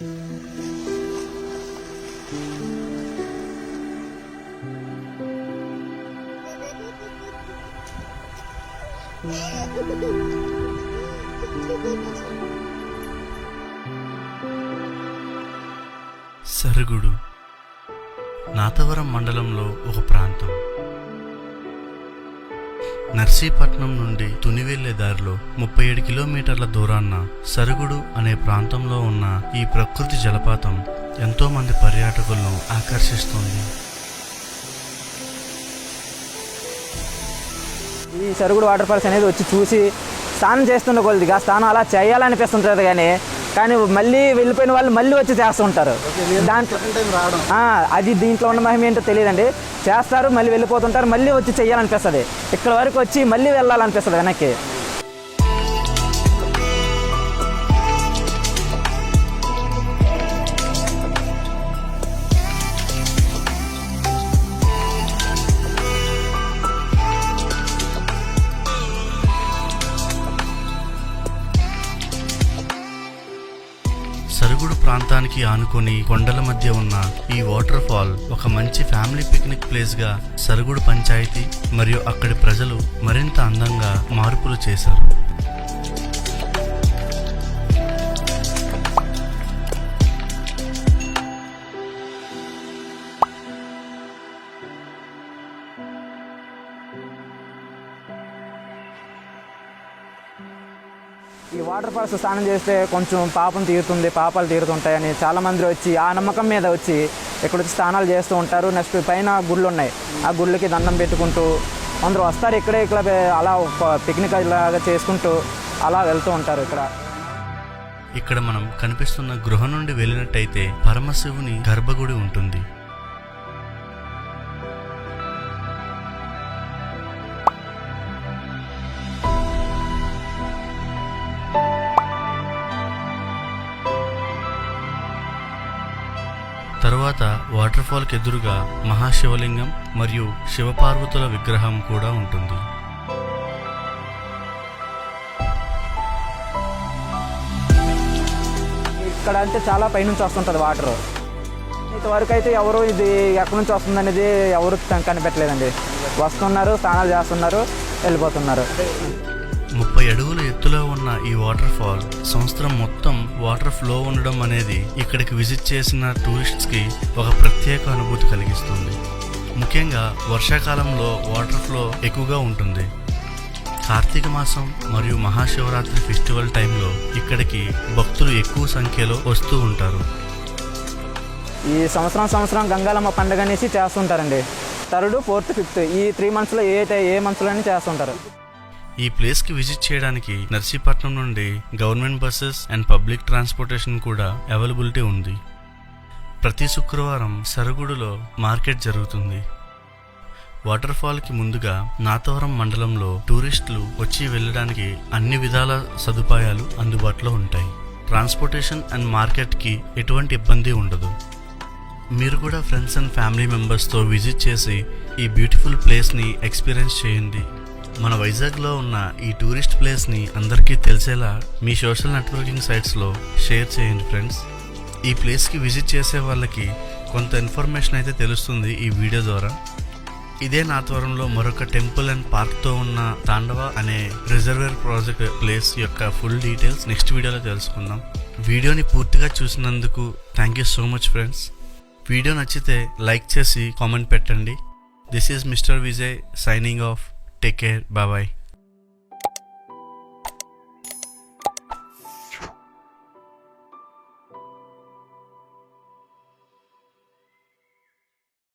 సరుగుడు నాతవరం మండలంలో ఒక ప్రాంతం. నర్సీపట్నం నుండి తుని వెళ్లే దారిలో 37 కిలోమీటర్ల దూరాన్న సరుగుడు అనే ప్రాంతంలో ఉన్న ఈ ప్రకృతి జలపాతం ఎంతో మంది పర్యాటకులను ఆకర్షిస్తుంది. ఈ సరుగుడు వాటర్ ఫాల్స్ అనేది వచ్చి చూసి స్నానం చేస్తున్న కొద్దిగా స్నానం అలా చేయాలనిపిస్తుంటుంది, కానీ మళ్ళీ వెళ్ళిపోయిన వాళ్ళు మళ్ళీ వచ్చి చేస్తుంటారు. దాంట్లో అది దీంట్లో ఉన్న మహిమ ఏంటో తెలియదండి. చేస్తారు, మళ్ళీ వెళ్ళిపోతుంటారు, మళ్ళీ వచ్చి చెయ్యాలనిపిస్తుంది. ఇక్కడ వరకు వచ్చి మళ్ళీ వెళ్ళాలనిపిస్తుంది వెనక్కి. సరుగుడు ప్రాంతానికి ఆనుకొని కొండల మధ్య ఉన్న ఈ వాటర్ ఫాల్ ఒక మంచి ఫ్యామిలీ పిక్నిక్ ప్లేస్ గా సరుగుడు పంచాయతీ మరియు అక్కడి ప్రజలు మరింత అందంగా మార్పులు చేశారు. ఈ వాటర్ ఫాల్స్ స్నానం చేస్తే కొంచెం పాపం తీరుతుంది, పాపాలు తీరుతుంటాయని చాలామంది వచ్చి ఆ నమ్మకం మీద వచ్చి ఇక్కడ వచ్చి స్నానాలు చేస్తూ ఉంటారు. నెక్స్ట్ పైన గుళ్ళు ఉన్నాయి, ఆ గుళ్ళకి దండం పెట్టుకుంటూ అందరూ వస్తారు. ఇక్కడ అలా పిక్నిక్ లాగా చేసుకుంటూ అలా వెళ్తూ ఉంటారు. ఇక్కడ మనం కనిపిస్తున్న గృహ నుండి వెళ్ళినట్టయితే పరమశివుని గర్భగుడి ఉంటుంది. తరువాత వాటర్ ఫాల్కి ఎదురుగా మహాశివలింగం మరియు శివపార్వతుల విగ్రహం కూడా ఉంటుంది. ఇక్కడ అంటే చాలా పైనుంచి వస్తుంటుంది వాటర్. ఇంతవరకు అయితే ఎవరు ఇది ఎక్కడి నుంచి వస్తుంది అనేది ఎవరు కనిపెట్టలేదండి. వస్తున్నారు, స్నానాలు చేస్తున్నారు, వెళ్ళిపోతున్నారు. 30 అడుగుల ఎత్తులో ఉన్న ఈ వాటర్ ఫాల్ సంవత్సరం మొత్తం వాటర్ ఫ్లో ఉండడం అనేది ఇక్కడికి విజిట్ చేసిన టూరిస్ట్స్కి ఒక ప్రత్యేక అనుభూతి కలిగిస్తుంది. ముఖ్యంగా వర్షాకాలంలో వాటర్ ఫ్లో ఎక్కువగా ఉంటుంది. కార్తీక మాసం మరియు మహాశివరాత్రి ఫెస్టివల్ టైంలో ఇక్కడికి భక్తులు ఎక్కువ సంఖ్యలో వస్తూ ఉంటారు. ఈ సంవత్సరం గంగాలమ్మ పండుగ అనేసి చేస్తుంటారండి. 3rd, 4th, 5th ఈ 3 మంత్స్లో ఏ మంత్స్లోనే చేస్తుంటారు. ఈ ప్లేస్కి విజిట్ చేయడానికి నర్సీపట్నం నుండి government buses and public transportation కూడా అవైలబిలిటీ ఉంది. ప్రతి శుక్రవారం సరుగుడులో మార్కెట్ జరుగుతుంది. వాటర్ ఫాల్కి ముందుగా నాతవరం మండలంలో టూరిస్టులు వచ్చి వెళ్ళడానికి అన్ని విధాల సదుపాయాలు అందుబాటులో ఉంటాయి. ట్రాన్స్పోర్టేషన్ అండ్ మార్కెట్కి ఎటువంటి ఇబ్బంది ఉండదు. మీరు కూడా ఫ్రెండ్స్ అండ్ ఫ్యామిలీ మెంబర్స్తో విజిట్ చేసి ఈ బ్యూటిఫుల్ ప్లేస్ని ఎక్స్పీరియన్స్ చేయండి. మన వైజాగ్లో ఉన్న ఈ టూరిస్ట్ ప్లేస్ని అందరికీ తెలిసేలా మీ సోషల్ నెట్వర్కింగ్ సైట్స్లో షేర్ చేయండి ఫ్రెండ్స్. ఈ ప్లేస్కి విజిట్ చేసే వాళ్ళకి కొంత ఇన్ఫర్మేషన్ అయితే తెలుస్తుంది ఈ వీడియో ద్వారా. ఇదే నాతవరంలో మరొక టెంపుల్ అండ్ పార్క్తో ఉన్న తాండవ అనే రిజర్వేర్ ప్రాజెక్ట్ ప్లేస్ యొక్క ఫుల్ డీటెయిల్స్ నెక్స్ట్ వీడియోలో తెలుసుకుందాం. వీడియోని పూర్తిగా చూసినందుకు thank you so much friends. Video నచ్చితే లైక్ చేసి కామెంట్ పెట్టండి. This is mister Vijay signing off. Take care. Bye bye.